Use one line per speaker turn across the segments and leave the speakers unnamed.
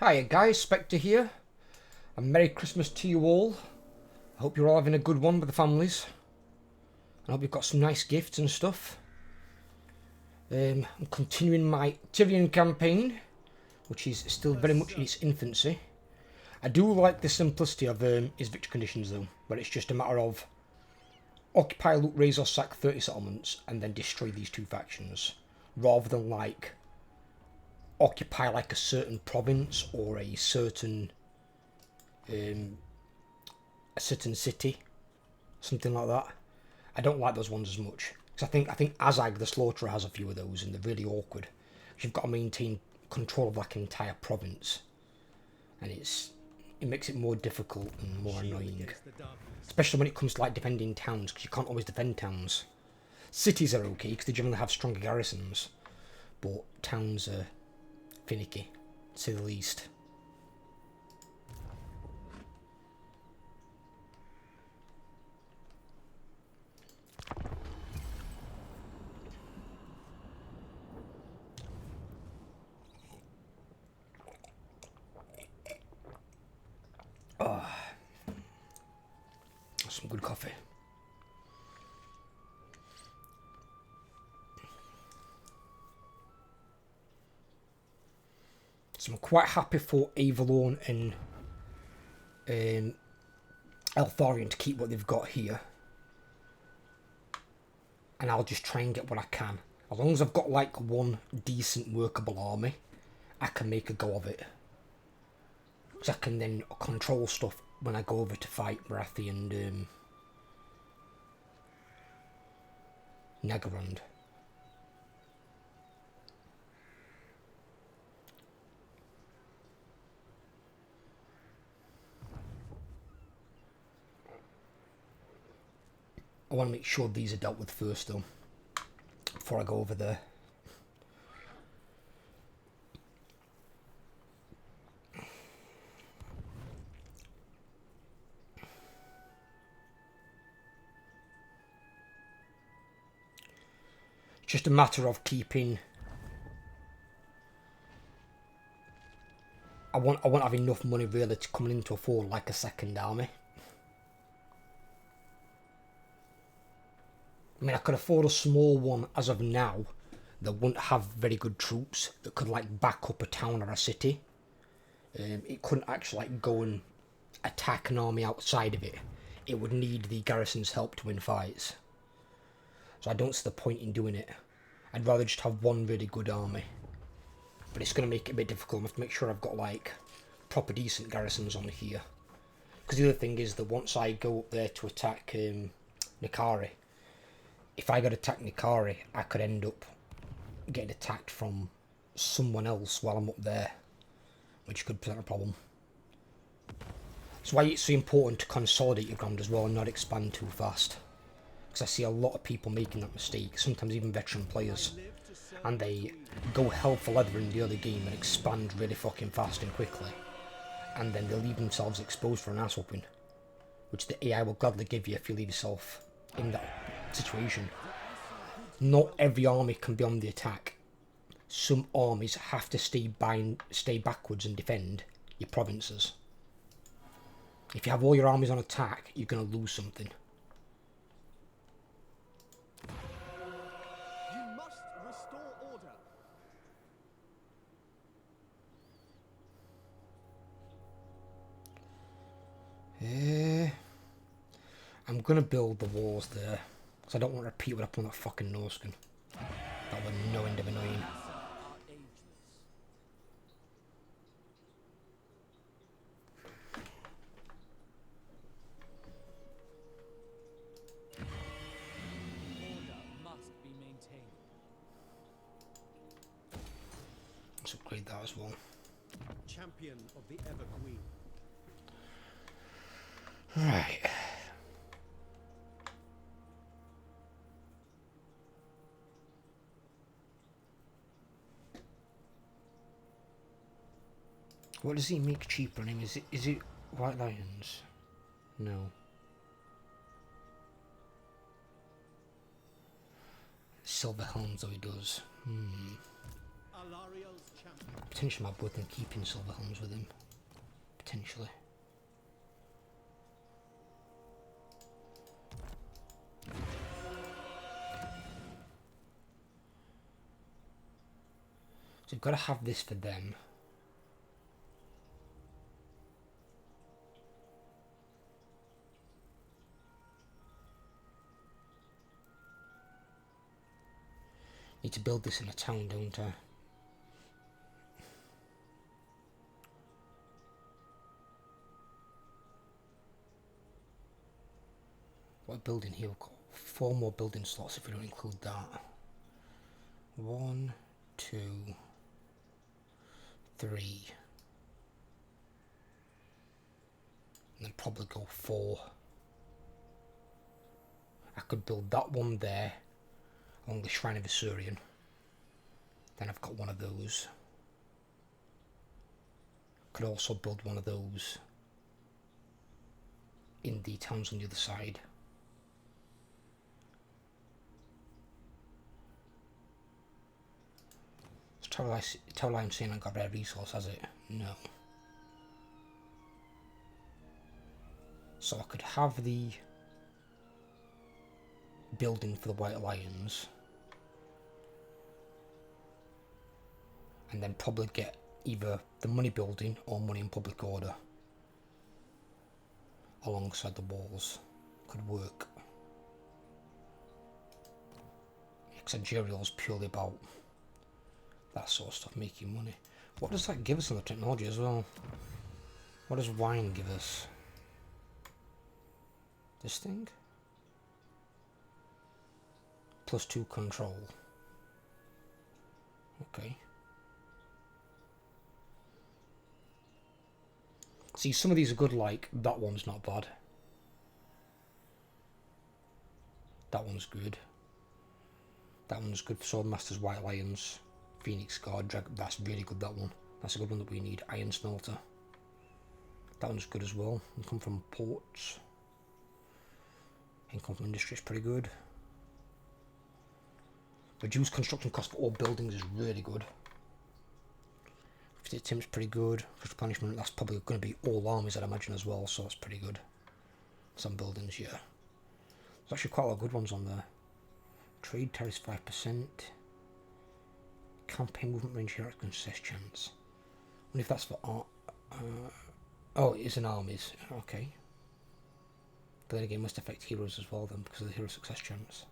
Hiya guys, Spectre here, and Merry Christmas to you all. I hope you're all having a good one with the families. I hope you've got some nice gifts and stuff. I'm continuing my Tyrion campaign, which is still very much in its infancy. I do like the simplicity of his victory conditions though, where it's just a matter of occupy, loot, raise or sack 30 settlements and then destroy these two factions, rather than like occupy like a certain province or a certain city, something like that. I don't like those ones as much because I think Azag the Slaughterer has a few of those and they're really awkward. You've got to maintain control of like an entire province, and it makes it more difficult and more annoying, especially when it comes to like defending towns, because you can't always defend towns. Cities are okay because they generally have stronger garrisons, but towns are finicky, to say the least. Oh, some good coffee. So I'm quite happy for Avalon and Eltharion to keep what they've got here. And I'll just try and get what I can. As long as I've got like one decent workable army, I can make a go of it. Because I can then control stuff when I go over to fight Barathi and Nagarond. I want to make sure these are dealt with first though, before I go over there. It's just a matter of keeping... I won't have enough money really to come in to afford like a second army. I mean, I could afford a small one as of now that wouldn't have very good troops that could like back up a town or a city. It couldn't actually like go and attack an army outside of it. It would need the garrison's help to win fights. So I don't see the point in doing it. I'd rather just have one really good army. But it's going to make it a bit difficult. I have to make sure I've got like proper decent garrisons on here. Because the other thing is that once I go up there to attack Nikari, if I got to attack Nikari, I could end up getting attacked from someone else while I'm up there, which could present a problem. That's why it's so important to consolidate your ground as well and not expand too fast. Because I see a lot of people making that mistake, sometimes even veteran players. And they go hell for leather in the other game and expand really fucking fast and quickly. And then they leave themselves exposed for an ass whooping, which the AI will gladly give you if you leave yourself in that situation. Not every army can be on the attack. Some armies have to stay backwards and defend your provinces. If you have all your armies on attack, you're going to lose something.
You must restore order.
I'm going to build the walls there, because I don't want to repeat what happened on that fucking Norscan. That was no end of annoying. Let's upgrade that as well.
Champion of the Ever Queen.
Right. What does he make cheaper on him? Is it White Lions? No. Silver Helms though he does.
Alariel's champion.
Potentially might be worth keeping Silverhelms with him. Potentially. So we've got to have this for them. Need to build this in a town, don't I? What building here? We've got 4 more building slots if we don't include that. 1, 2, 3. And then probably go 4. I could build that one there along the Shrine of Isurian. Then I've got one of those. Could also build one of those in the towns on the other side. Tower Line saying I got rare resource, has it? No. So I could have the building for the White Lions and then probably get either the money building or money in public order alongside the walls. Could work. Because Imperial's purely about that sort of stuff, making money. What does that give us on the technology as well? What does wine give us? This thing? +2 control. Okay. See, some of these are good, like, that one's not bad. That one's good. That one's good for Swordmasters, White Lions, Phoenix Guard, Dragon. That's really good, that one. That's a good one that we need. Iron Smelter. That one's good as well. Income from ports. Income from industry is pretty good. Reduce construction cost for all buildings is really good. 50 Tim's pretty good. Crystal Punishment, that's probably going to be all armies, I'd imagine, as well, so that's pretty good. Some buildings, yeah. There's actually quite a lot of good ones on there. Trade tariffs 5%. Campaign movement range here, success chance. I wonder if that's for art. Oh, it is in armies. Okay. But then again, must affect heroes as well then, because of the hero success chance.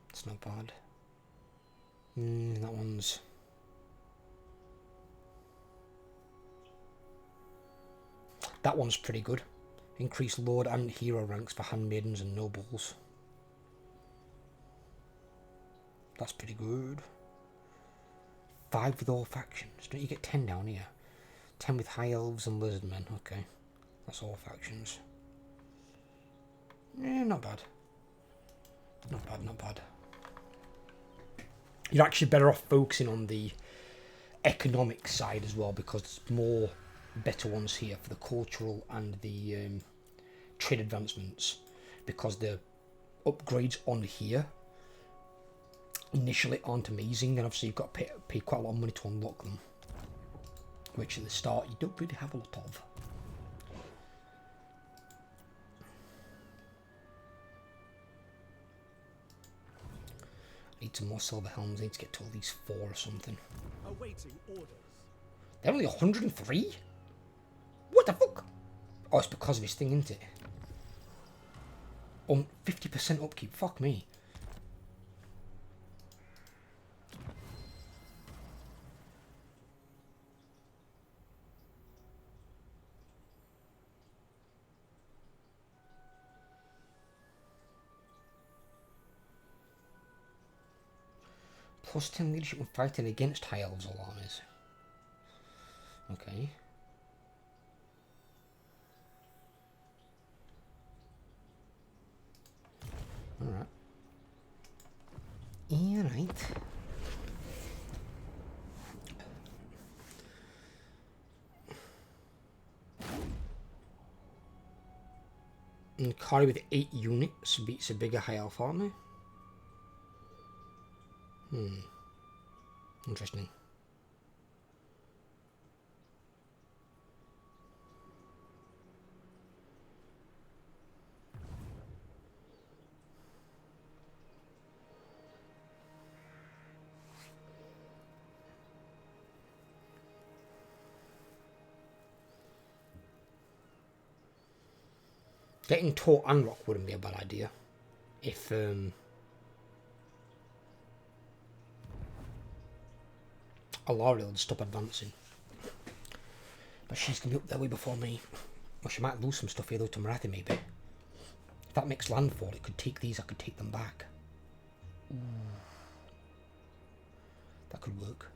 It's not bad. That one's... That one's pretty good. Increase lord and hero ranks for handmaidens and nobles. That's pretty good. 5 with all factions. Don't you get 10 down here? 10 with high elves and lizardmen. Okay. That's all factions. Yeah, not bad. Not bad, not bad. You're actually better off focusing on the economic side as well, because there's more better ones here for the cultural and the trade advancements, because the upgrades on here initially aren't amazing, and obviously you've got to pay quite a lot of money to unlock them, which at the start you don't really have a lot of. Need some more silver helms. I need to get to at least 4 or something.
Awaiting orders.
They're only 103? What the fuck? Oh, it's because of his thing, isn't it? 50% upkeep. Fuck me. Plus 10 leadership when fighting against high elves or armies. Okay. Alright. Alright. And Kari with 8 units beats a bigger high elf army. Interesting. Getting taught Unlock wouldn't be a bad idea. If, Alaria would stop advancing. But she's going to be up there way before me. Well, she might lose some stuff here though to Marathi maybe. If that makes landfall, it could take these, I could take them back. Ooh. That could work.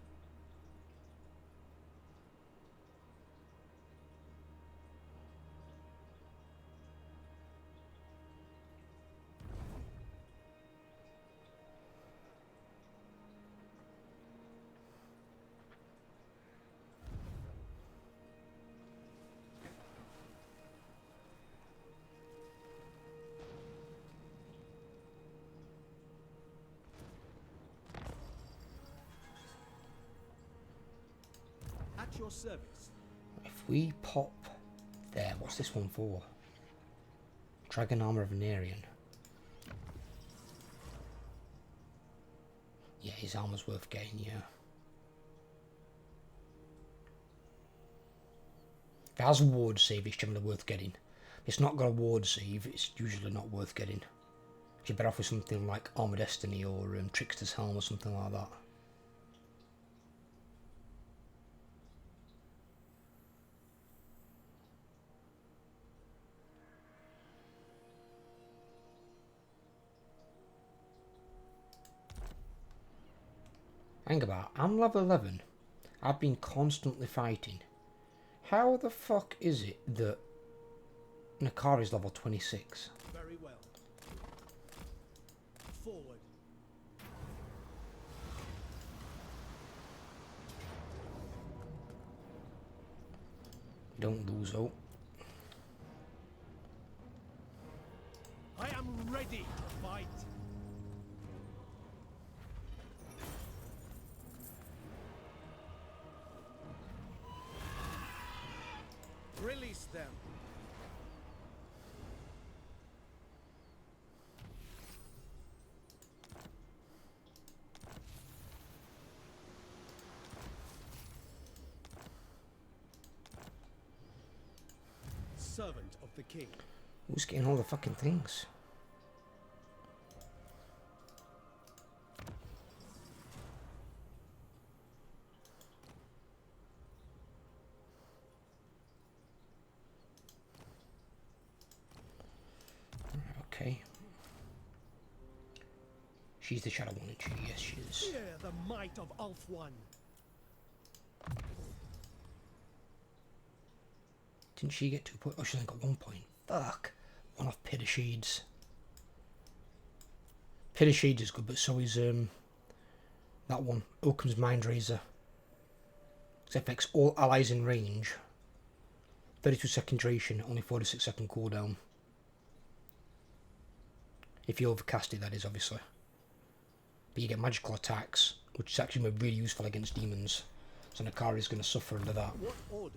At your service.
If we pop there, what's this one for? Dragon Armor of Venerian. Yeah, his armor's worth getting, yeah. If it has a ward save, it's generally worth getting. If it's not got a ward save, it's usually not worth getting. You're better off with something like Armored Destiny or Trickster's Helm or something like that. Think about it, I'm level 11. I've been constantly fighting. How the fuck is it that Nakari's level 26?
Very well. Forward.
Don't lose hope.
I am ready to fight. Release them. Servant of the king.
Who's getting all the fucking things? Okay. She's the Shadow One, isn't she? Yes, she is.
Fear the might of Ulf One.
Didn't she get 2 points? Oh, she only got 1 point. Fuck. One off Pit of Shades. Pit of Shades is good, but so is that one. Oakum's Mind Razor. It affects all allies in range. 32-second duration, only 46-second cooldown. If you overcast it, that is, obviously. But you get magical attacks, which is actually really useful against demons. So Nakari is going to suffer under that.
What orders?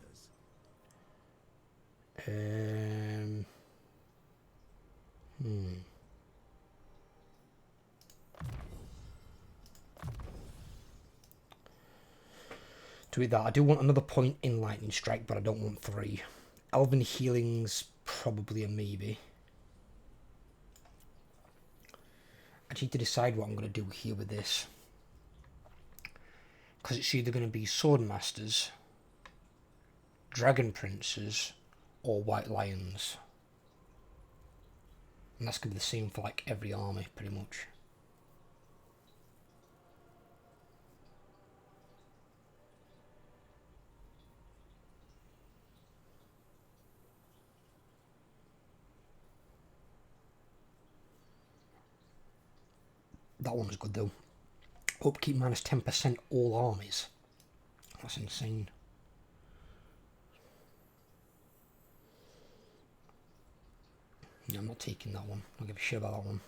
To eat that, I do want another point in Lightning Strike, but I don't want 3. Elven Healing's probably a maybe. I need to decide what I'm going to do here with this. Because it's either going to be Swordmasters, Dragon Princes, or White Lions. And that's going to be the same for like every army, pretty much. That one's good though. Upkeep minus 10% all armies. That's insane. Yeah, I'm not taking that one. I don't give a shit about that one.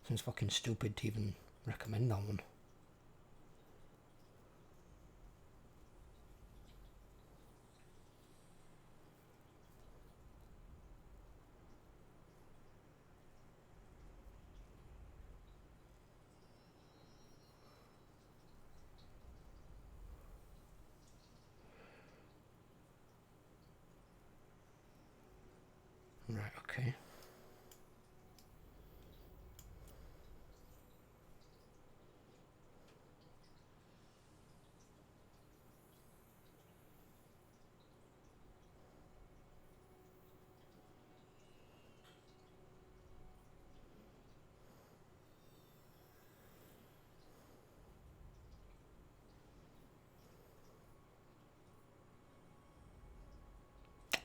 Seems fucking stupid to even recommend that one. Right, okay.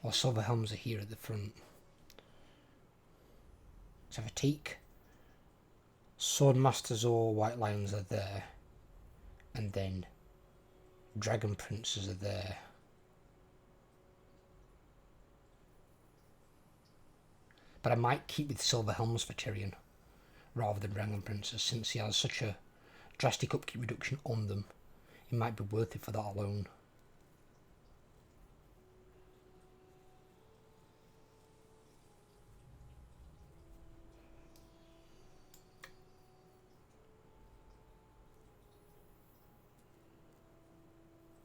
Our silver helms are here at the front. Let's have a take. Swordmasters or White Lions are there. And then Dragon Princes are there. But I might keep with Silver Helms for Tyrion rather than Dragon Princes, since he has such a drastic upkeep reduction on them. It might be worth it for that alone.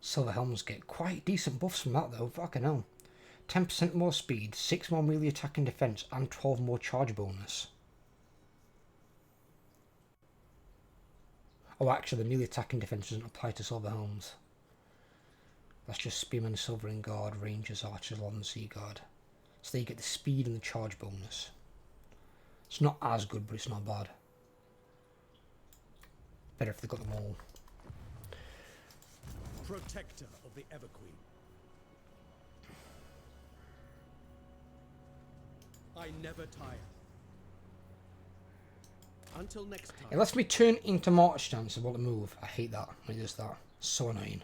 Silver Helms get quite decent buffs from that though, fucking hell. 10% more speed, 6 more melee attack and defense, and 12 more charge bonus. Oh, actually, the melee attack and defense doesn't apply to Silver Helms. That's just Spearmen, Silvering Guard, Rangers, Archers, Lord and Sea Guard. So they get the speed and the charge bonus. It's not as good, but it's not bad. Better if they got them all.
Protector of the Everqueen. I never tire. Until next time.
It lets me turn into mortar stance and want to move. I hate that when it does that. So annoying.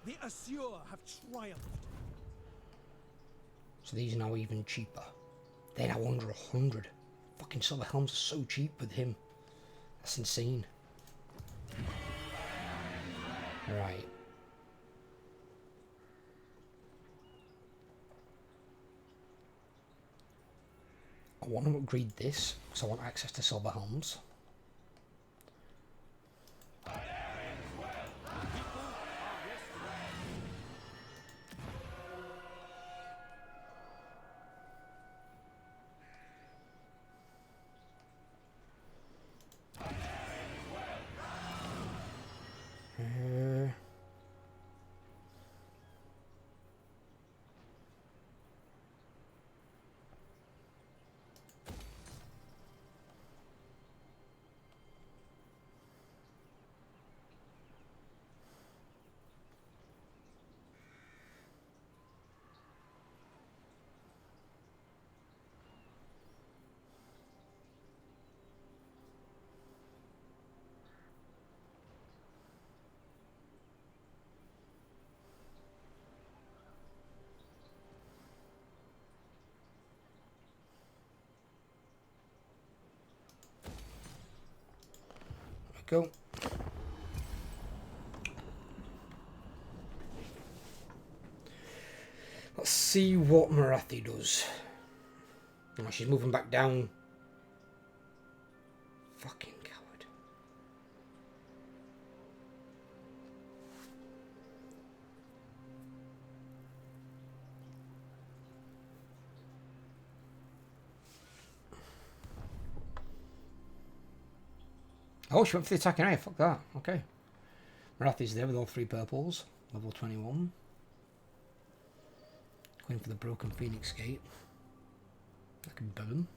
The Assure have triumphed.
So these are now even cheaper. They're now under 100. Fucking Silver Helms are so cheap with him. That's insane. Right. I want to upgrade this because I want access to Silver Helms. Go. Let's see what Marathi does. Oh, she's moving back down. Fucking coward. Oh, she went for the attacking eye. Fuck that. Okay. Marathi's there with all 3 purples. Level 21. Going for the Broken Phoenix Gate. I can boom.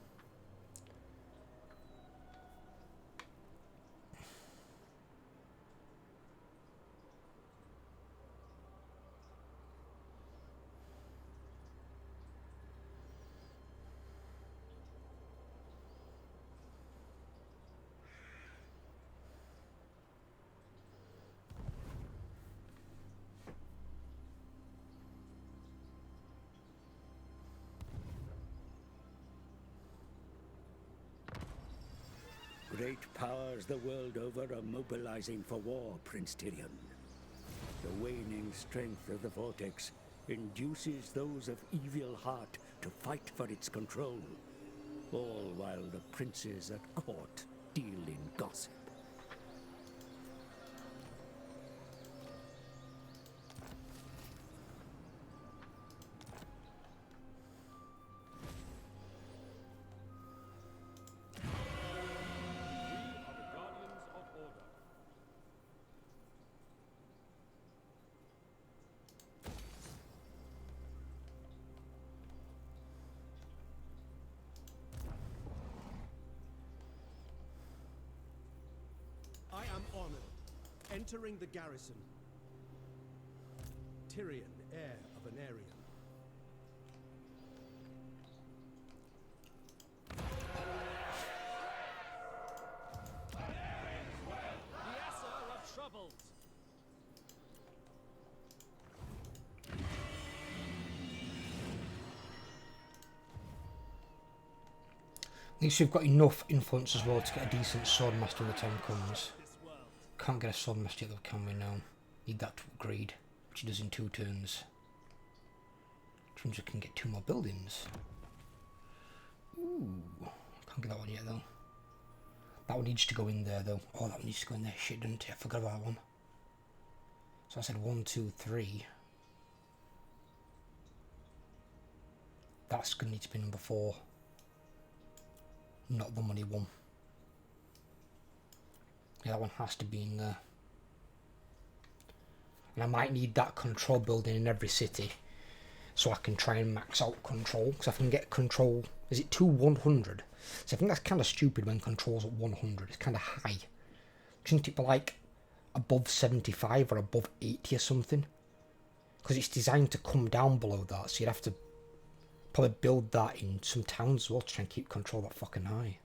Great powers the world over are mobilizing for war, Prince Tyrion. The waning strength of the Vortex induces those of evil heart to fight for its control, all while the princes at court deal in gossip.
I am honored. Entering the garrison. Tyrion, heir of an Aryan.
The Esser are troubled.
At least we've got enough influence as well to get a decent swordmaster when the time comes. Can't get a swordmaster yet though, can we now? Need that to upgrade, which he does in 2 turns. Which means we can get 2 more buildings. Ooh, can't get that one yet though. That one needs to go in there though. Oh, that one needs to go in there. Shit, didn't it? I forgot about that one. So I said 1, 2, 3. That's going to need to be number 4. Not the money one. Yeah, that one has to be in there. And I might need that control building in every city, so I can try and max out control. Because I can get control, is it 100? So I think that's kind of stupid when control's at 100. It's kind of high. Shouldn't it be like above 75 or above 80 or something? Because it's designed to come down below that, so you'd have to probably build that in some towns as well to try and keep control that fucking high.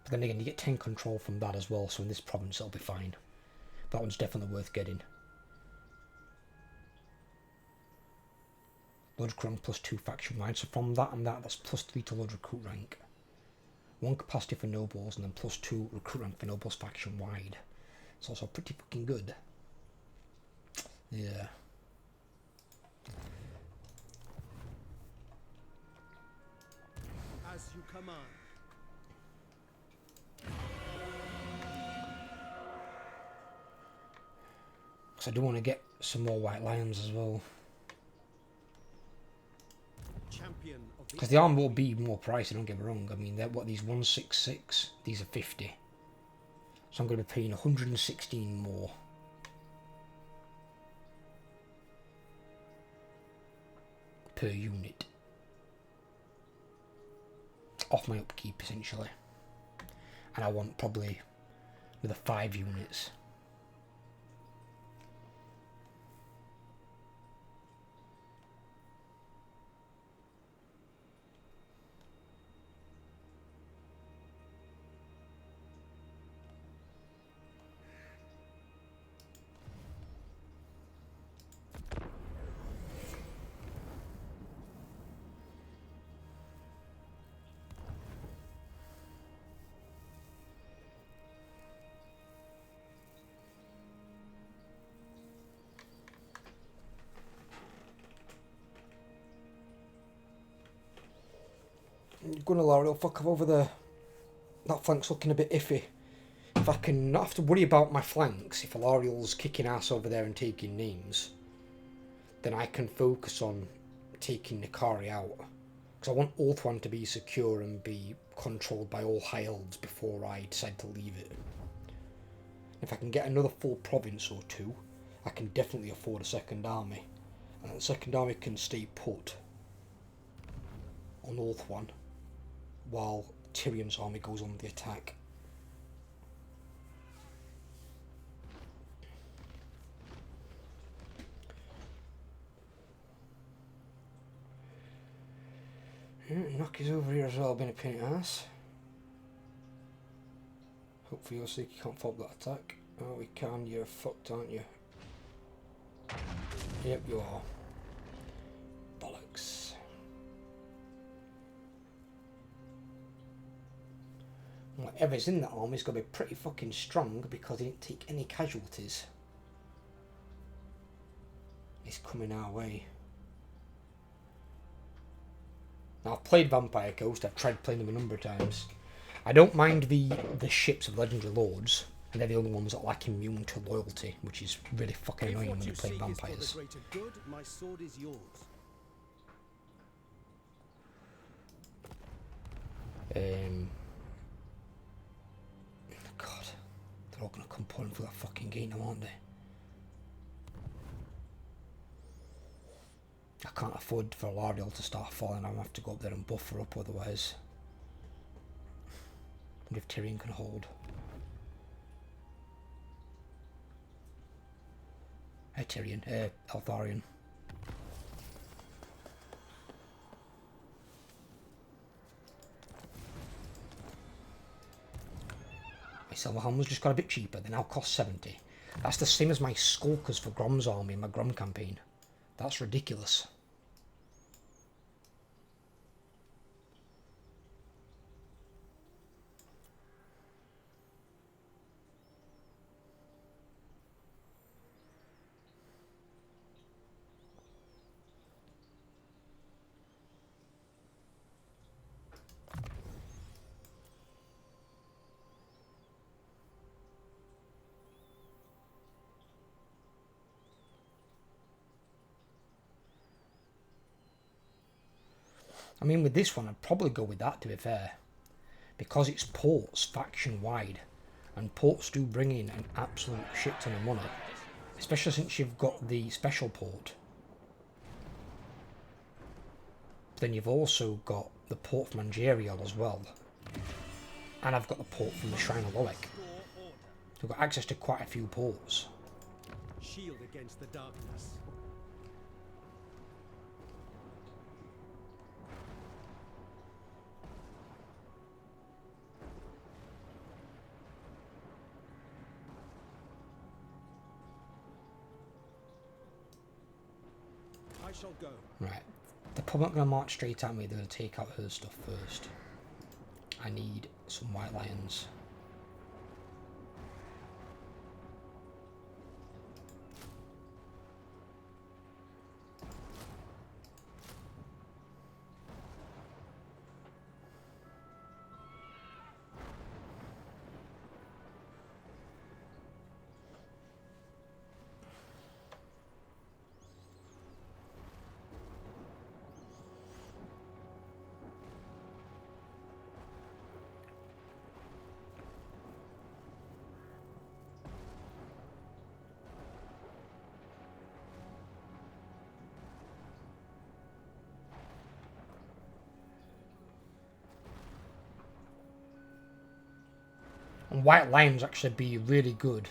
But then again, you get 10 control from that as well, so in this province it'll be fine. That one's definitely worth getting. Load recruit rank plus 2 faction wide, so from that and that's plus 3 to load recruit rank. 1 capacity for nobles, and then plus 2 recruit rank for nobles faction wide. It's also pretty fucking good. Yeah.
As you command.
Because I do want to get some more white lions as well.
Champion of the
Because the armor will be more pricey, don't get me wrong. I mean, they're what, these 166? These are 50. So I'm going to be paying 116 more. Per unit. Off my upkeep, essentially. And I want probably another 5 units. Gonna allow a little fuck over there. That flank's looking a bit iffy. If I can not have to worry about my flanks, if Alariel's kicking ass over there and taking names, then I can focus on taking Nikari out. Because I want Ulthuan to be secure and be controlled by all high elves before I decide to leave it. If I can get another full province or 2, I can definitely afford a second army. And the second army can stay put on Ulthuan while Tyrion's army goes on the attack. Knocky's over here as well, been a pain in the ass. Hopefully you'll see you can't fault that attack. Oh, we can. You're fucked, aren't you? Yep, you are. Bollocks. Whatever's in that army's got to be pretty fucking strong because he didn't take any casualties. He's coming our way. Now, I've played Vampire Coast. I've tried playing them a number of times. I don't mind the ships of Legendary Lords, and they're the only ones that are like immune to loyalty, which is really fucking annoying when you're playing vampires.
Good, my sword is yours.
God, they're all gonna come pouring for that fucking gate now, aren't they? I can't afford for Lardil to start falling. I'm gonna have to go up there and buff her up, otherwise. I wonder if Tyrion can hold. Hey Tyrion, Eltharion. My silver helmets just got a bit cheaper. They now cost 70. That's the same as my skulkers for Grom's army in my Grom campaign. That's ridiculous. I mean, with this one, I'd probably go with that, to be fair. Because it's ports faction-wide. And ports do bring in an absolute shit ton of money. Especially since you've got the special port. But then you've also got the port from Angerial as well. And I've got the port from the Shrine of Loek. So I've got access to quite a few ports.
Shield against the darkness. I shall go.
Right. They're probably not going to march straight at me. They're going to take out her stuff first. I need some white lions. And white lions actually be really good.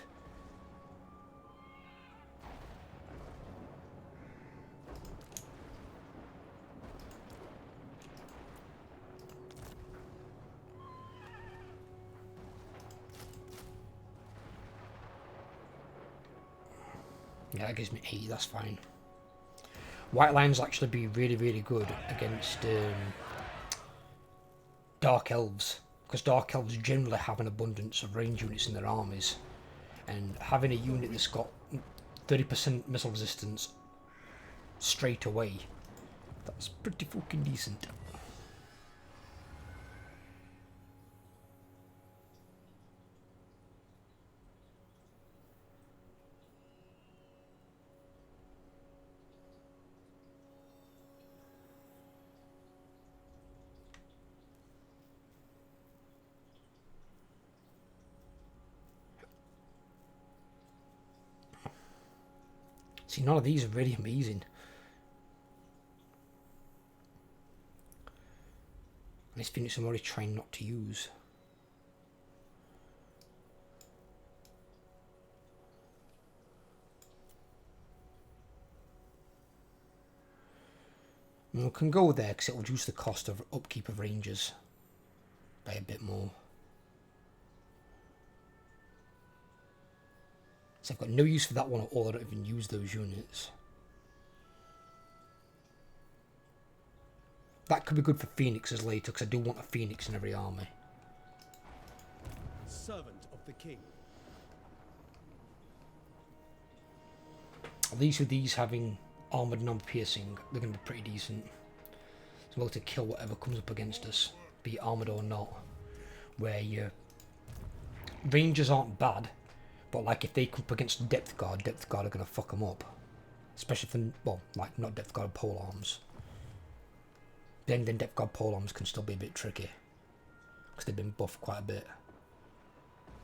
Yeah, that gives me 80, that's fine. White lions actually be really, really good against Dark Elves. Because Dark Elves generally have an abundance of range units in their armies. And having a unit that's got 30% missile resistance straight away, that's pretty fucking decent. See, none of these are really amazing. And this units I'm already trying not to use. And we can go there because it will reduce the cost of upkeep of rangers by a bit more. So I've got no use for that one at all. I don't even use those units. That could be good for Phoenixes later, because I do want a Phoenix in every army.
Servant of the king.
At least with these having armoured non-piercing, they're going to be pretty decent. So we're able to kill whatever comes up against us, be it armoured or not. Where your Rangers aren't bad, but like if they come up against Depth Guard are going to fuck them up. Especially for, well, like not Depth Guard polearms. Then Depth Guard polearms can still be a bit tricky. Because they've been buffed quite a bit.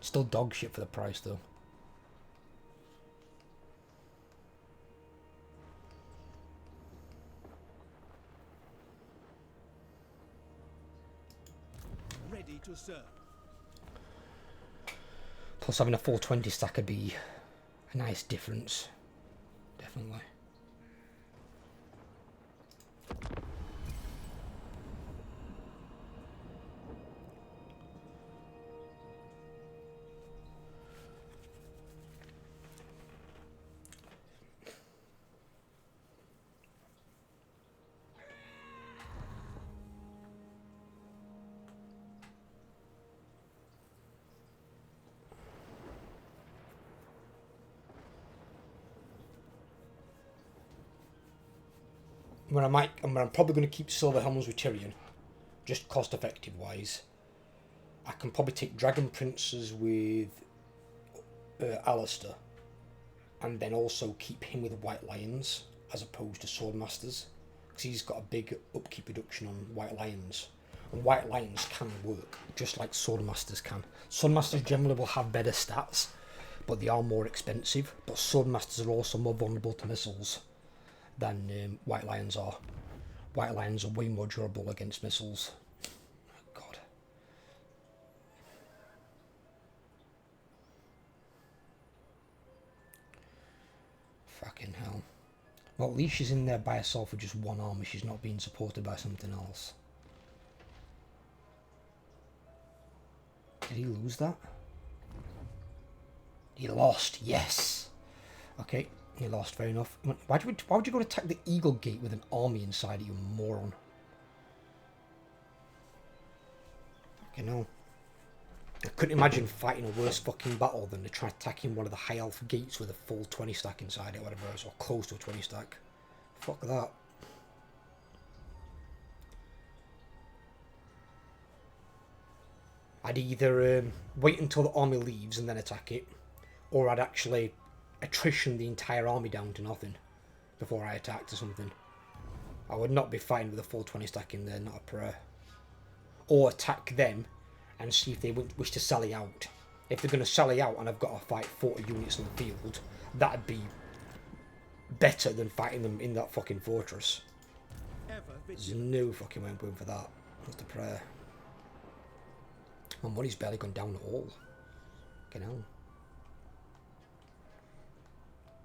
Still dog shit for the price though.
Ready to serve.
Plus having a 420 stack would be a nice difference. Definitely. I'm probably going to keep Silver Helms with Tyrion, just cost effective wise. I can probably take Dragon Princes with Alistair, and then also keep him with White Lions as opposed to Swordmasters, because he's got a big upkeep reduction on White Lions, and White Lions can work just like Swordmasters can. Swordmasters generally will have better stats, but they are more expensive. But Swordmasters are also more vulnerable to missiles than White Lions are. White Lions are way more durable against missiles. God. Fucking hell. Well, at least she's in there by herself with just one army. She's not being supported by something else. Did he lose that? He lost, yes! Okay. He lost, fair enough. Why would you go to attack the Eagle Gate with an army inside it, you moron? Fucking hell. I couldn't imagine fighting a worse fucking battle than to try attacking one of the high elf gates with a full 20 stack inside it, whatever it is, or close to a 20 stack. Fuck that. I'd either wait until the army leaves and then attack it, or I'd actually attrition the entire army down to nothing before I attacked or something. I would not be fighting with a full 20 stack in there, not a prayer. Or attack them and see if they wish to sally out. If they're going to sally out and I've got to fight 40 units in the field, that'd be better than fighting them in that fucking fortress. There's no fucking way I'm going for that. That's the prayer. My money's barely gone down at all. Fucking hell.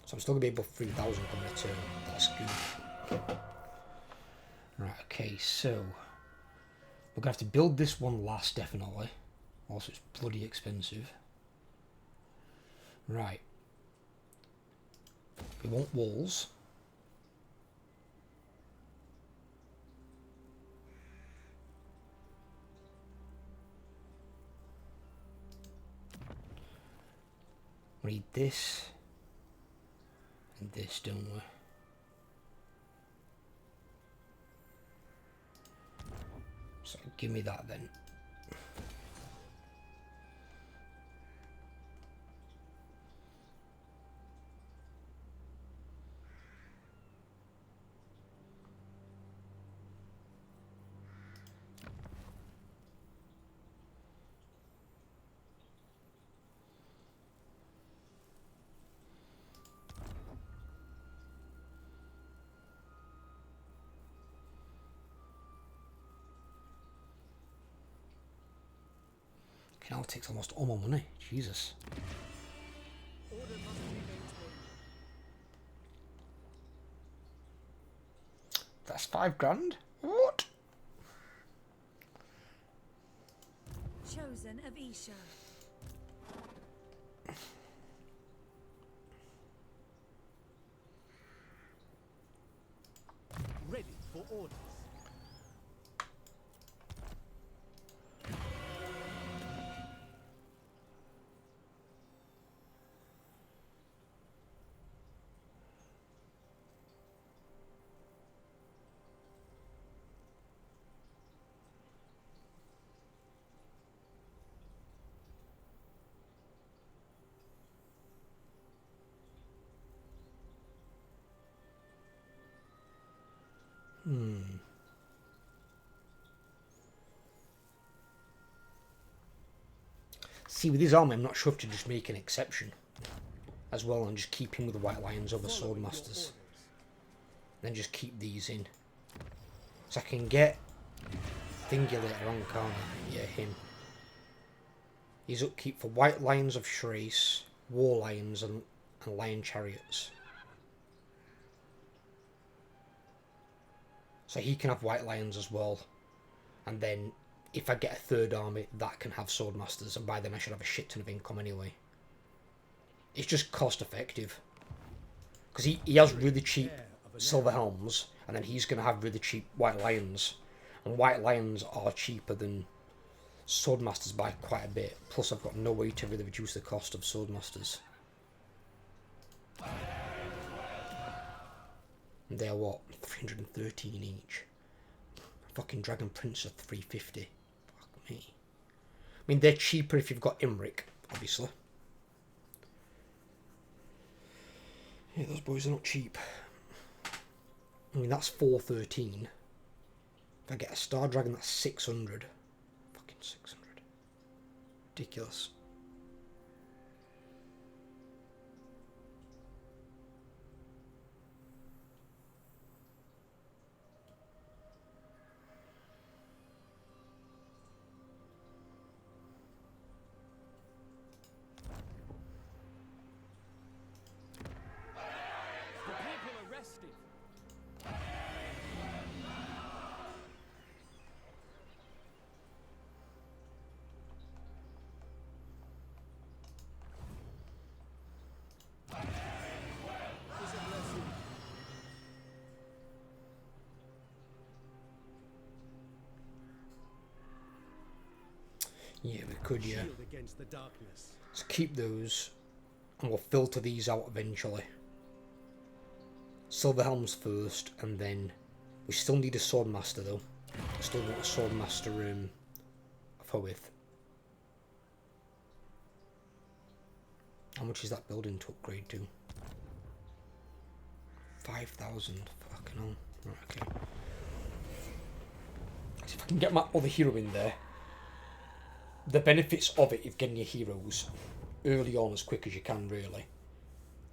So I'm still going to be above 3,000 on the turn. That's good. Right, okay, so we're going to have to build this one last, definitely. Also, it's bloody expensive. Right. We want walls. We need this. And this, don't we? So give me that then. Now it takes almost all my money. Jesus.
Order must be maintained.
That's $5,000? What?
Chosen of Isha.
orders.
See, with his army, I'm not sure if to just make an exception as well and just keep him with the White Lions over
Following your
Swordmasters.
orders.
Then just keep these in. So I can get Thingy later on, can't I? Yeah, him. He's upkeep for White Lions of Shrace, War Lions, and Lion Chariots. So he can have White Lions as well. And then if I get a third army, that can have Swordmasters, and by then I should have a shit ton of income anyway. It's just cost effective. Because he has really cheap Silver Helms, and then he's going to have really cheap White Lions. And White Lions are cheaper than Swordmasters by quite a bit. Plus I've got no way to really reduce the cost of Swordmasters. And they're what? 313 each. Fucking Dragon Prince are 350. Fuck me. I mean, they're cheaper if you've got Imric, obviously. Yeah, those boys are not cheap. I mean, that's 413. If I get a Star Dragon, that's 600. Fucking 600. Ridiculous.
The people are resting.
Is a blessing.
Yeah, we could, yeah.
Shield against the darkness.
Let's keep those, and we'll filter these out eventually. Silver Helms first, and then we still need a Swordmaster though. Still want a Swordmaster of Hoeth. How much is that building to upgrade to? 5,000. Fucking hell. Right, okay. So if I can get my other hero in there, the benefits of it is getting your heroes early on as quick as you can, really.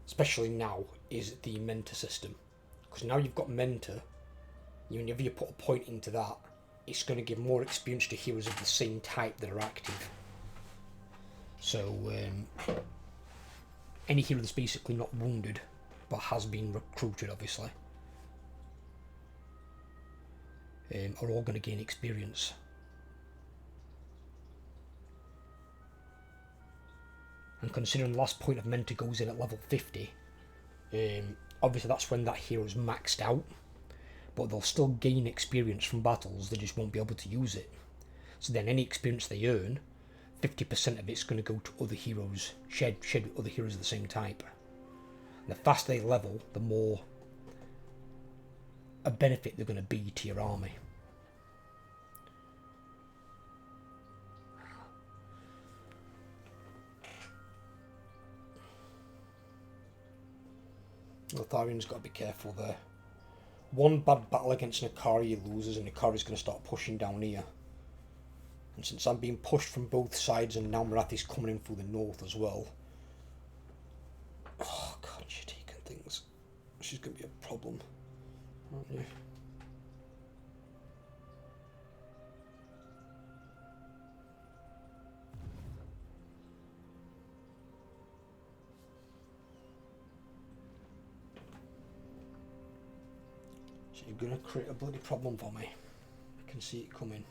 Especially now, is the mentor system. Because now you've got mentor, whenever you put a point into that, it's going to give more experience to heroes of the same type that are active. So, any hero that's basically not wounded, but has been recruited, obviously, are all going to gain experience. And considering the last point of mentor goes in at level 50, obviously that's when that hero's maxed out, but they'll still gain experience from battles, they just won't be able to use it. So then any experience they earn, 50% of it's going to go to other heroes, shared with other heroes of the same type. And the faster they level, the more a benefit they're going to be to your army. Lotharion's got to be careful there. One bad battle against Nakari he loses, and Nakari's going to start pushing down here. And since I'm being pushed from both sides and now Marathi's coming in through the north as well. Oh god, she's taking things. She's going to be a problem, aren't you? So you're going to create a bloody problem for me. I can see it coming.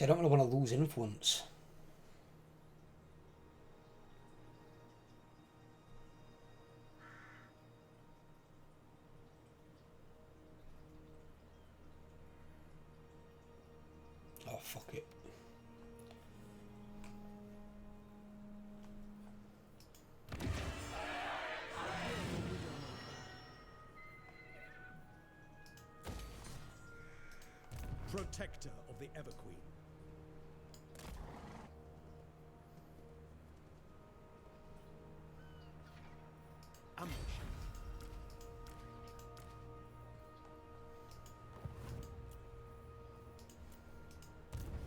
See, I don't really want to lose influence. Oh, fuck it.
Protector of the Everqueen. Ambush.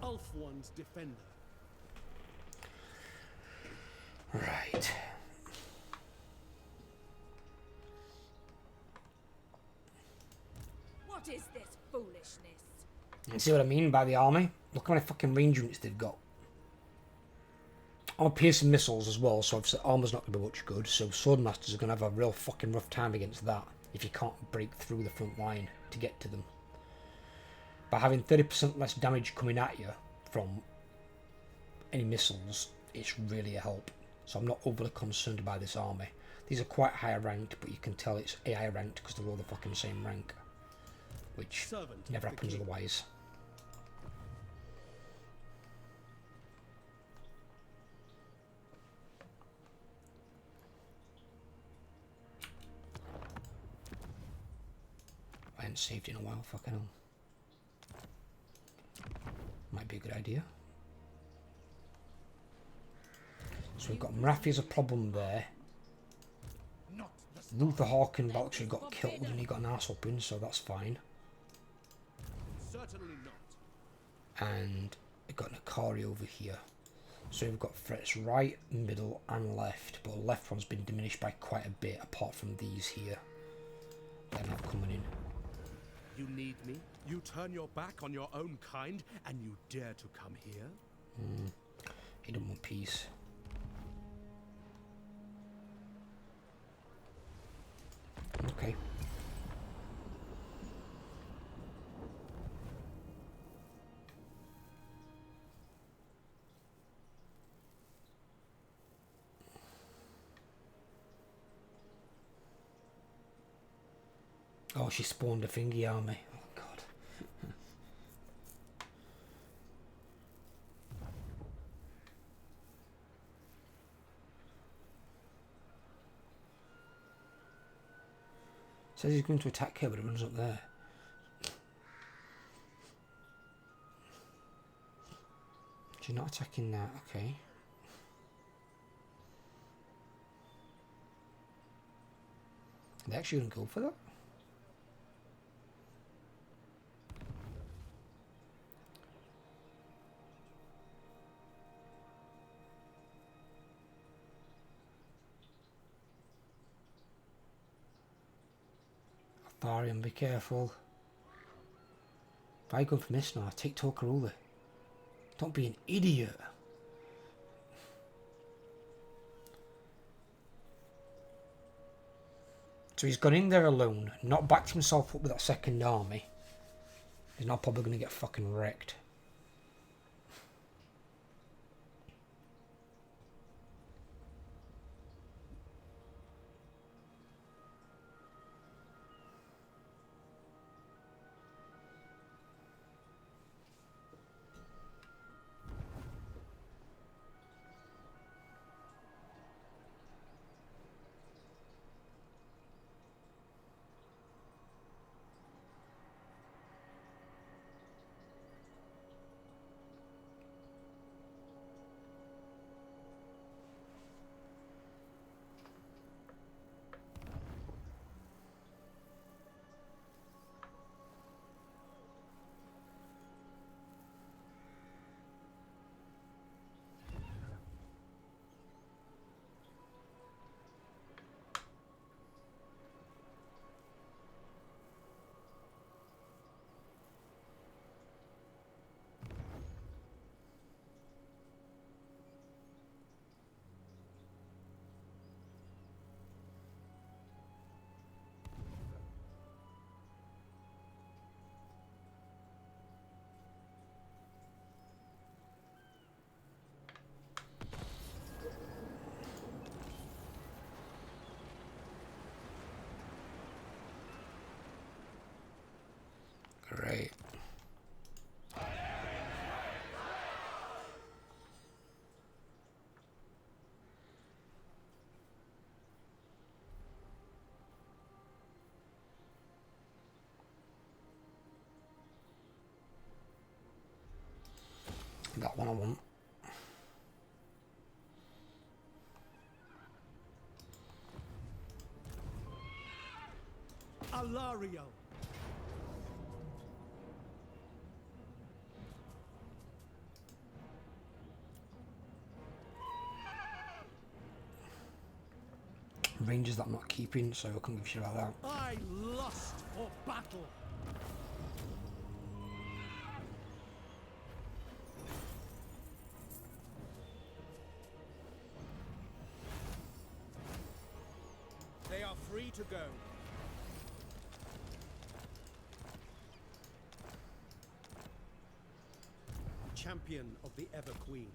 Ulf-One's defender.
Right.
What is this foolishness?
You see what I mean by the army? Look how many fucking range units they've got. I'm piercing missiles as well, so obviously armor's not going to be much good. So swordmasters are going to have a real fucking rough time against that if you can't break through the front line to get to them. By having 30% less damage coming at you from any missiles, it's really a help. So I'm not overly concerned by this army. These are quite higher ranked, but you can tell it's AI ranked because they're all the fucking same rank, which
Servant
never
of the
happens
king.
otherwise. I haven't saved in a while, fucking hell. Might be a good idea. So we've got Marathi as a problem there. Luther Hawken actually got killed and he got an arse whooping, so that's fine.
Certainly not.
And we've got Nakari over here. So we've got threats right, middle and left, but the left one's been diminished by quite a bit apart from these here. They're not coming in.
You need me? You turn your back on your own kind and you dare to come here?
He don't want peace. Okay. Oh, she spawned a thingy army. Oh, God. Says he's going to attack her, but it runs up there. She's not attacking that, okay. Are they actually going to go for that? Tharian, be careful. If I go for this now, take Tokaruli. Don't be an idiot. So he's gone in there alone, not backed himself up with that second army. He's now probably going to get fucking wrecked. That one I want.
Alario.
Rangers that I'm not keeping, so I can't give a shit about that.
I lust for battle. They are free to go. Champion of the Ever Queen.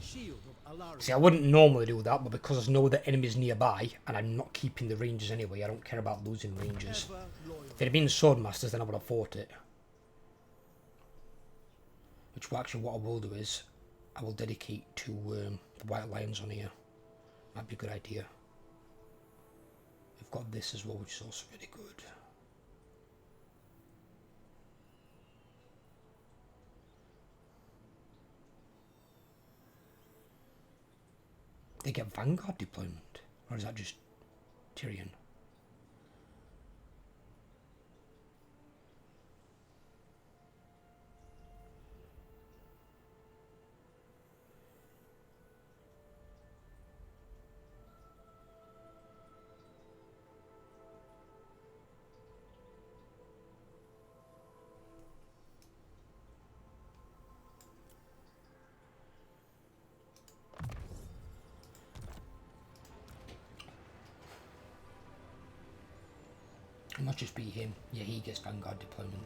Shield of Alaria.
See, I wouldn't normally do that, but because I know the enemy's nearby, and I'm not keeping the Rangers anyway, I don't care about losing Rangers.
Ever loyal.
If it had been Swordmasters, then I would have fought it. Which, well, actually, what I will do is, I will dedicate to the White Lions on here. That'd be a good idea. We've got this as well, which is also really good. They get Vanguard deployment, or is that just Tyrion? It must just be him. Yeah, he gets Vanguard deployment.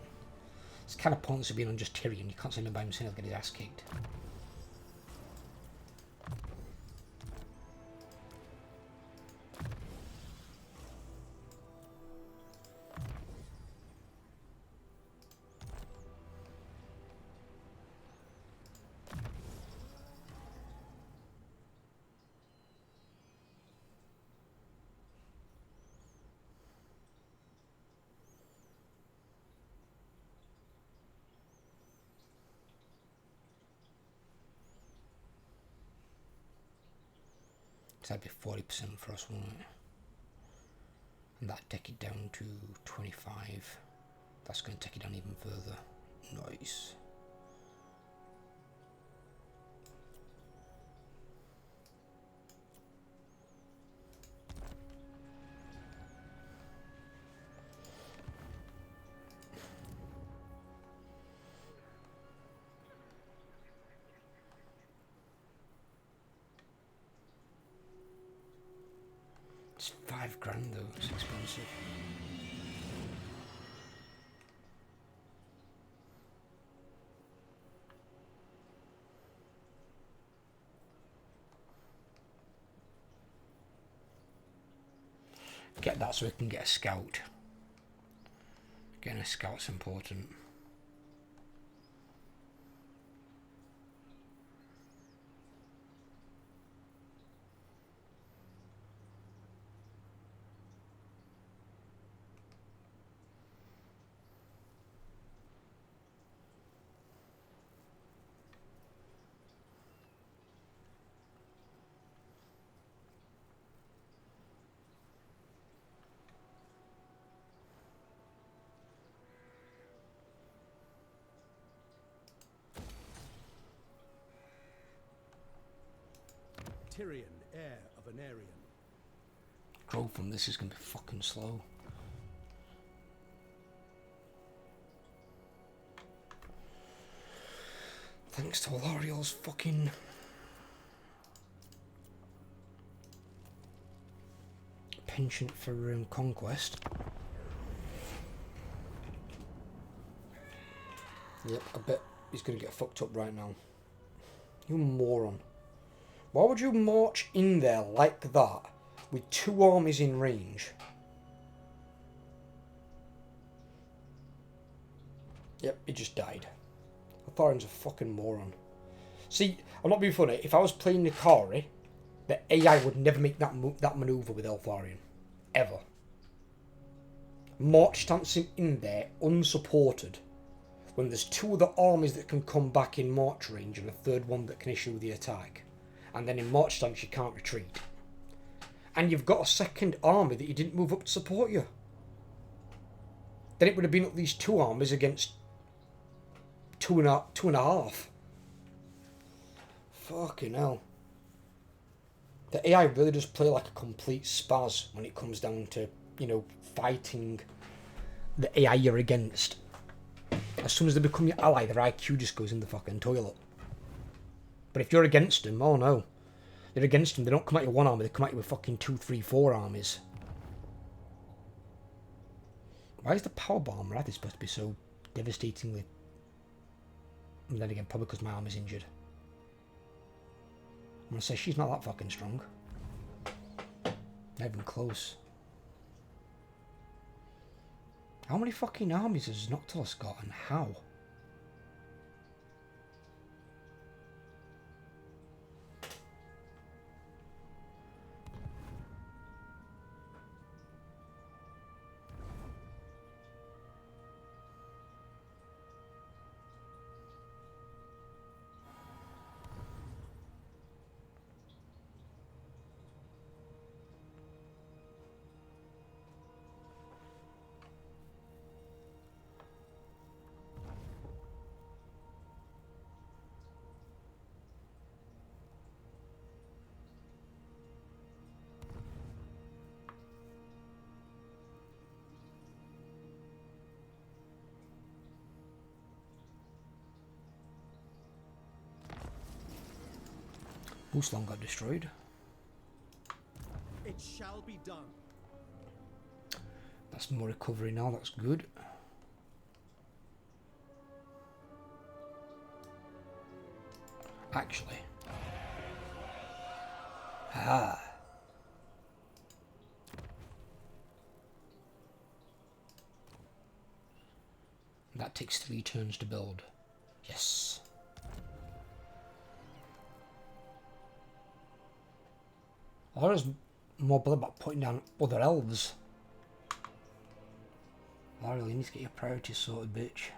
It's kind of pointless of being on just Tyrion. You can't send him by himself, he'll get his ass kicked. So that'd be 40% for us, wouldn't it? And that'd take it down to 25. That's going to take it down even further. Nice. It's £5 though, it's expensive. Get that so we can get a scout. Getting a scout's important.
Tyrion, heir of an Aryan.
Growth from this is going to be fucking slow. Thanks to Alariel's fucking penchant for conquest. Yep, I bet he's going to get fucked up right now. You moron. Why would you march in there like that with two armies in range? Yep, he just died. Thorion's a fucking moron. See, I'm not being funny. If I was playing Nikari, the AI would never make that manoeuvre with Eltharion. Ever. March stance him in there unsupported when there's 2 other armies that can come back in march range and a 3rd one that can issue the attack, and then in march stance you can't retreat, and you've got a 2nd army that you didn't move up to support you, then it would have been at least 2 armies against two and a half. Fucking hell. The AI really does play like a complete spaz when it comes down to, you know, fighting the AI you're against. As soon as they become your ally, their IQ just goes in the fucking toilet. But if you're against them, oh no. They're against them, they don't come at you with 1 army, they come at you with fucking 2, 3, 4 armies. Why is the power bomb rather supposed to be so devastatingly... And then again, probably because my arm is injured. I'm gonna say she's not that fucking strong. Not even close. How many fucking armies has Noctilus got and how? Uslan got destroyed.
It shall be done.
That's more recovery now, that's good. Actually. Ah. That takes 3 turns to build. Yes. I was more bothered about putting down other elves. I really need to get your priorities sorted, bitch.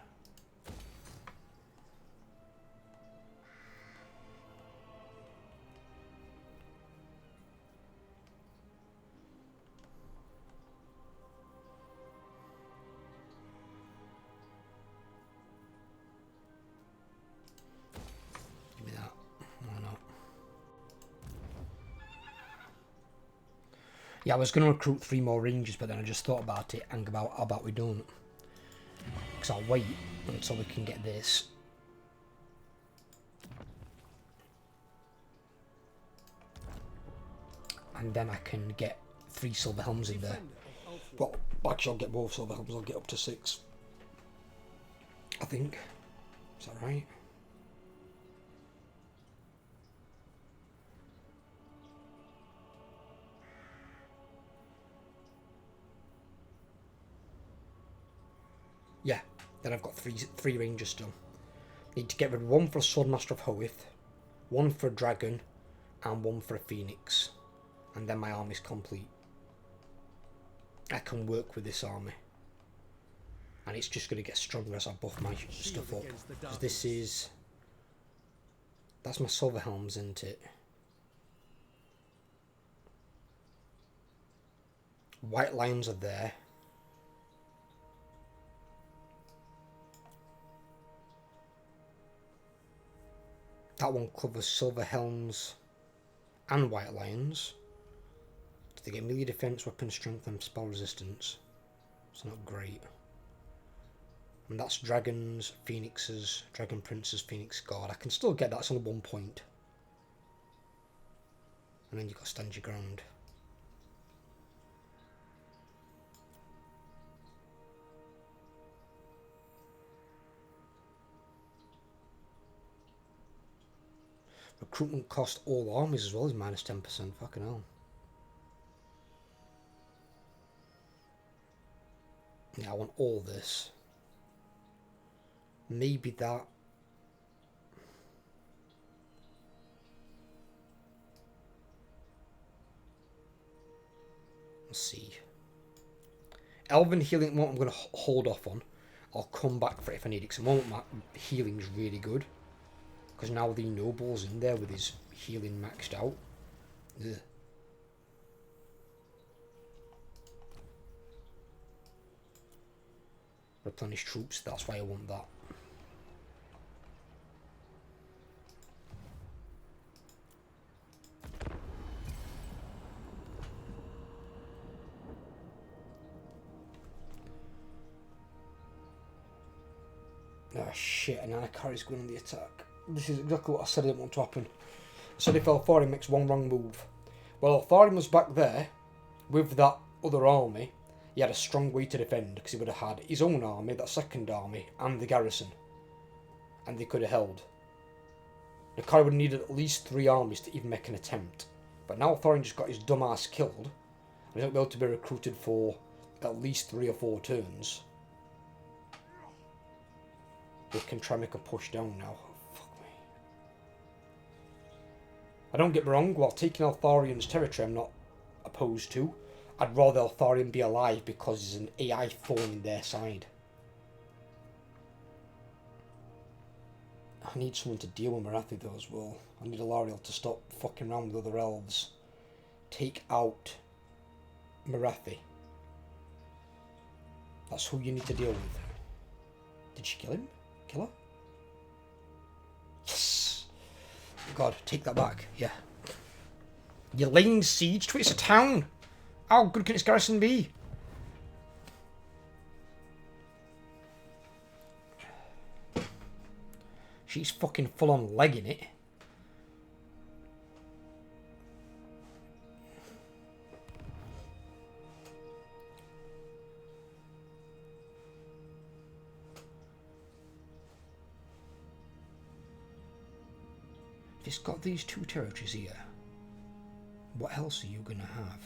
Give me that. Why not? Yeah, I was going to recruit 3 more rangers, but then I just thought about it and about how about we don't. Because I'll wait until we can get this. And then I can get 3 silver helms in there. Well, actually I'll get more silver helms, I'll get up to 6. I think. Is that right? Yeah, then I've got three rangers still. Need to get rid of 1 for a Swordmaster of Hoeth, 1 for a Dragon, and 1 for a Phoenix. And then my army's complete. I can work with this army. And it's just going to get stronger as I buff my stuff up. Because this is... That's my Silver Helms, isn't it? White Lions are there. That one covers Silver Helms and White Lions. So they get melee defense, weapon strength, and spell resistance. It's not great. And that's Dragons, Phoenixes, Dragon Princes, Phoenix Guard. I can still get that, it's only 1 point. And then you've got Stand Your Ground. Recruitment cost all armies as well is minus 10%. Fucking hell. Yeah, I want all this. Maybe that. Let's see. Elven healing at the moment I'm going to hold off on. I'll come back for it if I need it, because at the moment my healing's really good. Because now the noble's in there with his healing maxed out. Ugh. Replenish troops, that's why I want that. Ah shit, and Anakari's going on the attack. This is exactly what I said I didn't want to happen. I said if Eltharion makes one wrong move. Well, Eltharion was back there with that other army. He had a strong way to defend because he would have had his own army, that second army, and the garrison. And they could have held. Nakari would have needed at least 3 armies to even make an attempt. But now Eltharion just got his dumbass killed. And he's not able to be recruited for at least 3 or 4 turns. They can try and make a push down now. Fuck me. I don't get me wrong, while taking Eltharion's territory I'm not opposed to. I'd rather Eltharion be alive because he's an AI thorn in their side. I need someone to deal with Marathi though as well. I need Alariel to stop fucking around with other elves. Take out Marathi. That's who you need to deal with. Did she kill him? Kill her? Yes! God, take that back. Yeah. You're laying siege to it. It's a town. How good can its garrison be? She's fucking full on legging it. It's got these 2 territories here. What else are you gonna have?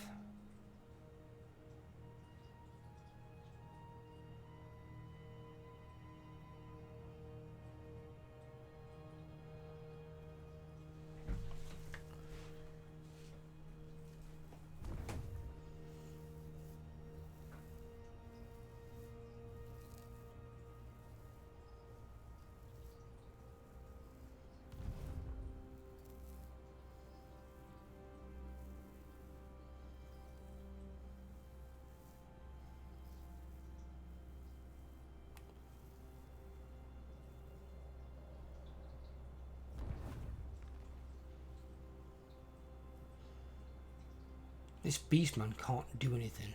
This beastman can't do anything.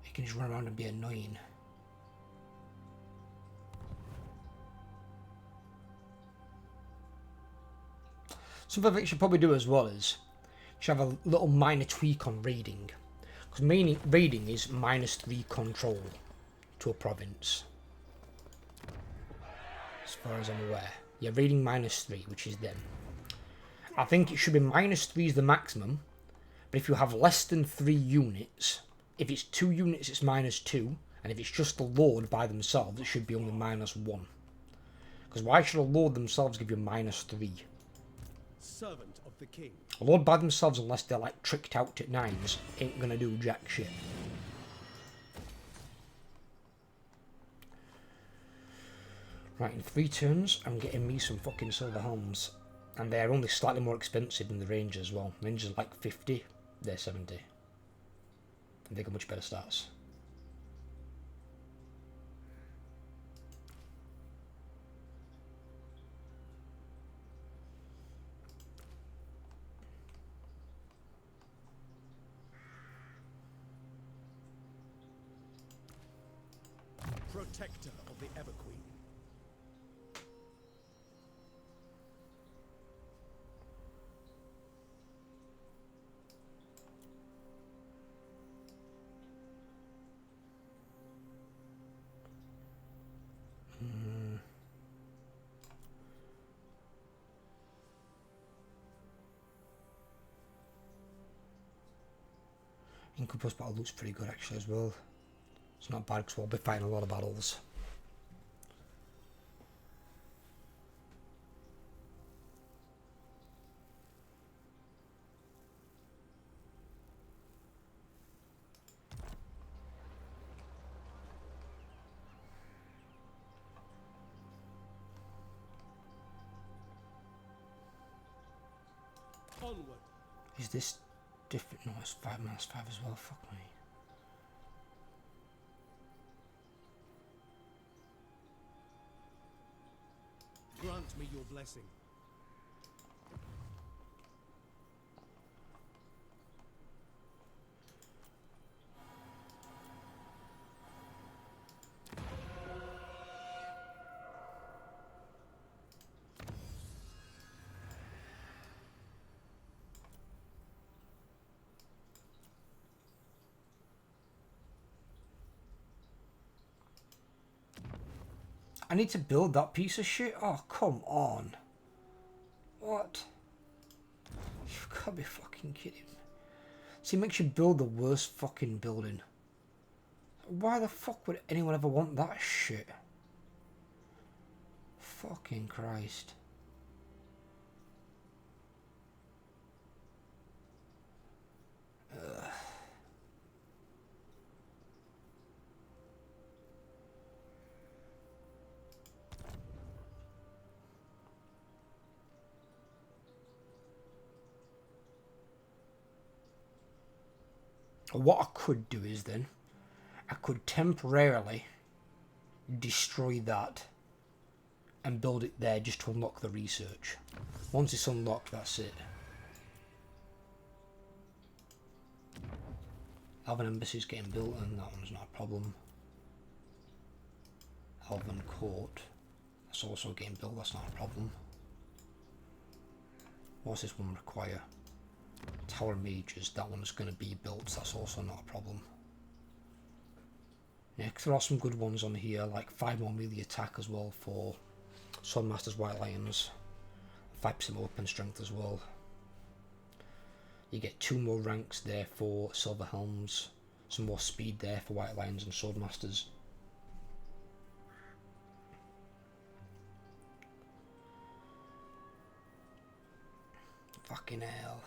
He can just run around and be annoying. Something that you should probably do as well is you should have a little minor tweak on raiding. Because raiding is -3 control to a province. As far as I'm aware. Yeah, raiding -3, which is them. I think it should be -3 is the maximum. But if you have less than 3 units, if it's 2 units it's -2. And if it's just the lord by themselves it should be only -1. Because why should a lord themselves give you -3?
Servant of the king.
A lord by themselves, unless they're like tricked out at 9s, ain't gonna do jack shit. Right, in 3 turns, I'm getting me some fucking silver helms. And they're only slightly more expensive than the Rangers as well. Rangers are like 50, they're 70. And they got much better stats.
Protector of the Everqueen.
Incubus battle looks pretty good actually as well. It's not bad because we'll be fighting a lot of battles.
Onward.
Is this different? No, it's 5 minus 5 as well. Fuck me.
Grant me your blessing.
I need to build that piece of shit? Oh, come on. What? You've got to be fucking kidding me. See, it makes you build the worst fucking building. Why the fuck would anyone ever want that shit? Fucking Christ. Ugh. What I could do is then, I could temporarily destroy that and build it there just to unlock the research. Once it's unlocked, that's it. Elven Embassy's getting built and that one's not a problem. Elven Court, that's also getting built, that's not a problem. What's this one require? Tower Mages, that one's going to be built, so that's also not a problem. Yeah, cause there are some good ones on here, like 5 more melee attack as well for Swordmaster's White Lions, 5% more weapon strength as well. You get 2 more ranks there for Silver Helms, some more speed there for White Lions and Swordmasters. Fucking hell.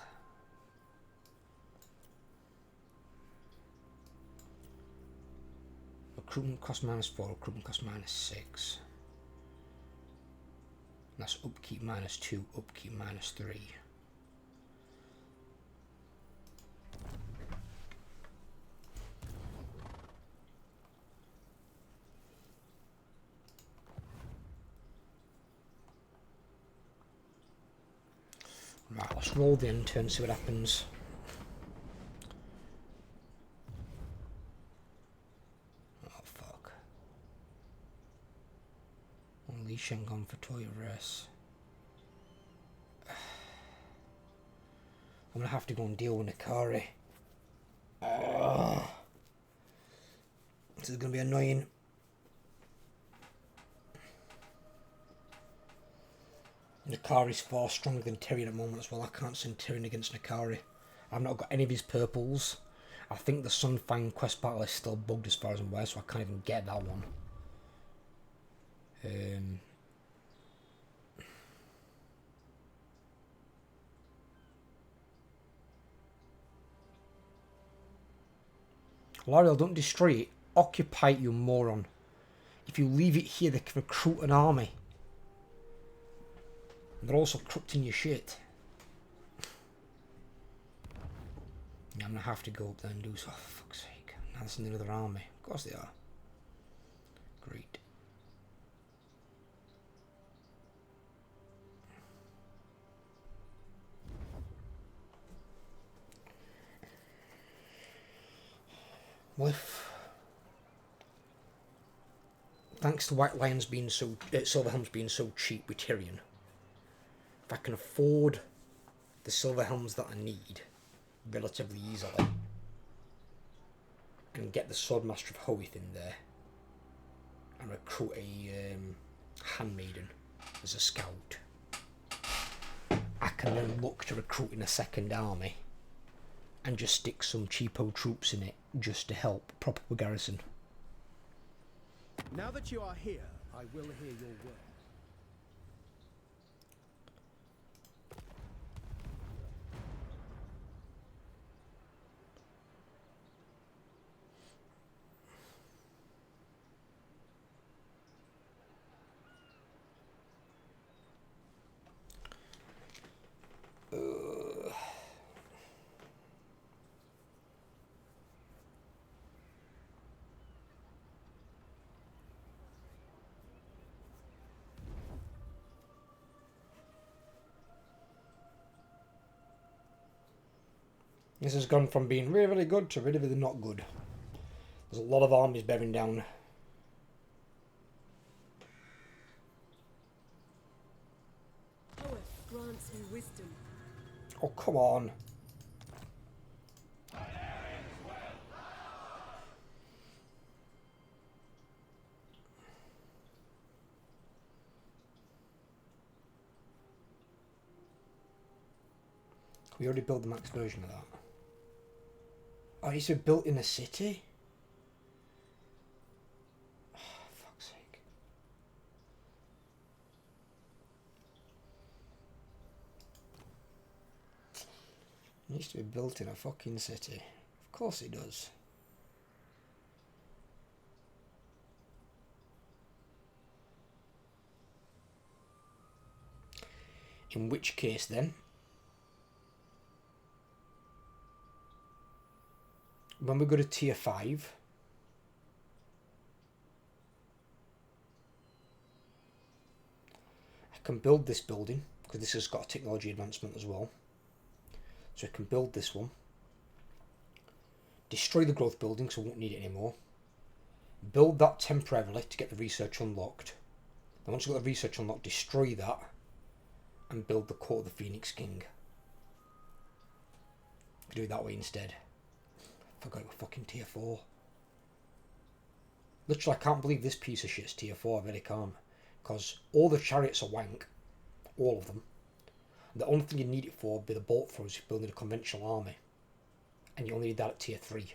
Recruitment cost -4, recruitment cost -6. That's upkeep -2, upkeep -3. Right, let's roll the end turn, see what happens. Oh fuck. Unleash and gone for Toy Res. I'm gonna have to go and deal with Nakari. This is gonna be annoying. Nakari's far stronger than Tyrion at the moment as well. I can't send Tyrion against Nakari. I've not got any of his purples. I think the Sunfang quest battle is still bugged as far as I'm aware, so I can't even get that one. L'Oreal, don't destroy it. Occupy it, you moron. If you leave it here, they can recruit an army. And they're also corrupting your shit. Yeah, I'm gonna have to go up there and do so. Oh, for fuck's sake. Now there's another army. Of course they are. Great. With thanks to White Lions being so Silver Helms being so cheap with Tyrion, if I can afford the Silver Helms that I need relatively easily and get the Swordmaster of Hoeth in there and recruit a handmaiden as a scout, I can then look to recruiting a second army and just stick some cheapo troops in it just to help prop up a garrison.
Now that you are here, I will hear your word.
This has gone from being really, really good to really, really not good. There's a lot of armies bearing down.
Power grants me wisdom.
Oh, come on. We already built the max version of that. Oh, it's built in a city? Oh, fuck's sake. It needs to be built in a fucking city. Of course it does. In which case then, when we go to tier 5, I can build this building, because this has got a technology advancement as well. So I can build this one, destroy the growth building so I won't need it anymore, build that temporarily to get the research unlocked. Then once I've got the research unlocked, destroy that, and build the Court of the Phoenix King. I could do it that way instead. I forgot it was fucking tier 4. Literally, I can't believe this piece of shit's tier 4, I really can't. Because all the chariots are wank. All of them. The only thing you need it for would be the bolt throwers if you're building a conventional army. And you only need that at tier 3.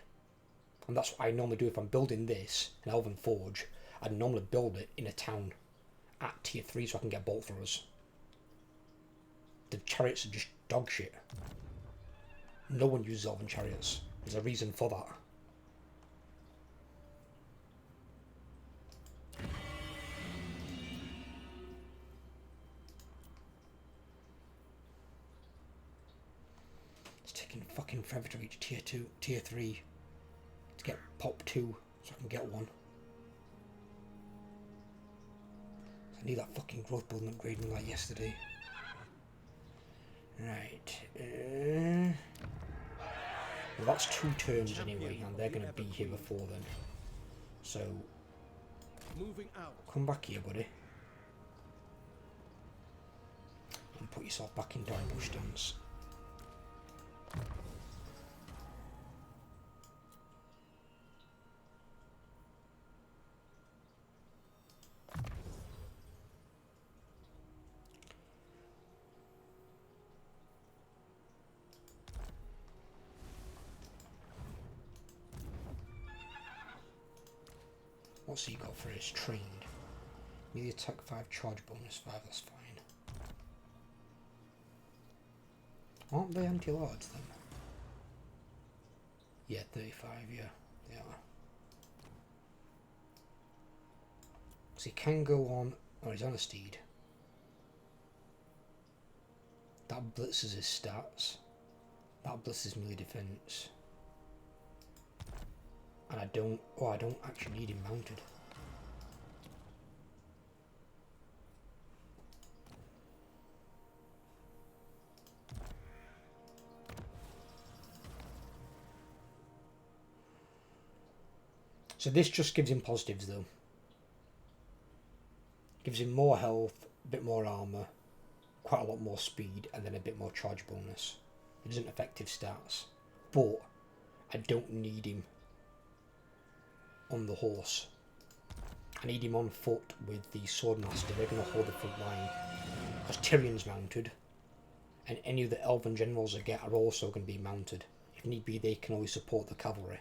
And that's what I normally do if I'm building this, an Elven Forge. I'd normally build it in a town at tier 3 so I can get bolt throwers. The chariots are just dog shit. No one uses Elven chariots. There's a reason for that. It's taking fucking forever to reach tier 2, tier 3 to get pop 2 so I can get one. I need that fucking growth building upgrading like yesterday. Right. Well, that's 2 turns anyway, and they're going to be here before then. So,
Moving out.
come back here, buddy. And put yourself back into ambush stance. What's he got for his trained? Melee attack 5, charge bonus 5, that's fine. Aren't they anti-large then? Yeah, 35, yeah, they are. So he can go on, or he's on a steed. That blitzes his stats. That blitzes melee defense. And I don't actually need him mounted. So this just gives him positives though. Gives him more health, a bit more armour, quite a lot more speed, and then a bit more charge bonus. It isn't effective stats. But I don't need him on the horse. I need him on foot with the Swordmaster. They're going to hold the front line. Because Tyrion's mounted. And any of the Elven generals I get are also going to be mounted. If need be, they can always support the cavalry.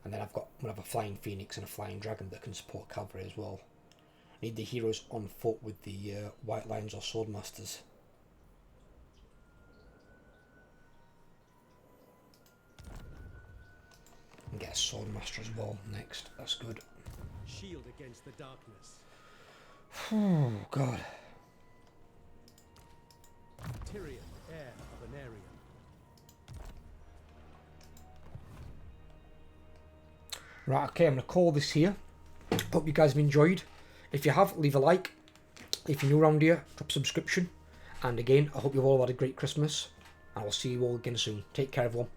And then I'm going to have a Flying Phoenix and a Flying Dragon that can support cavalry as well. I need the heroes on foot with the White Lions or Swordmasters. And get a Swordmaster as well next. That's good.
Shield against the darkness.
Oh, God.
Tyrion, heir of an Aryan.
Right, okay, I'm going to call this here. Hope you guys have enjoyed. If you have, leave a like. If you're new around here, drop a subscription. And again, I hope you've all had a great Christmas. And I'll see you all again soon. Take care, everyone.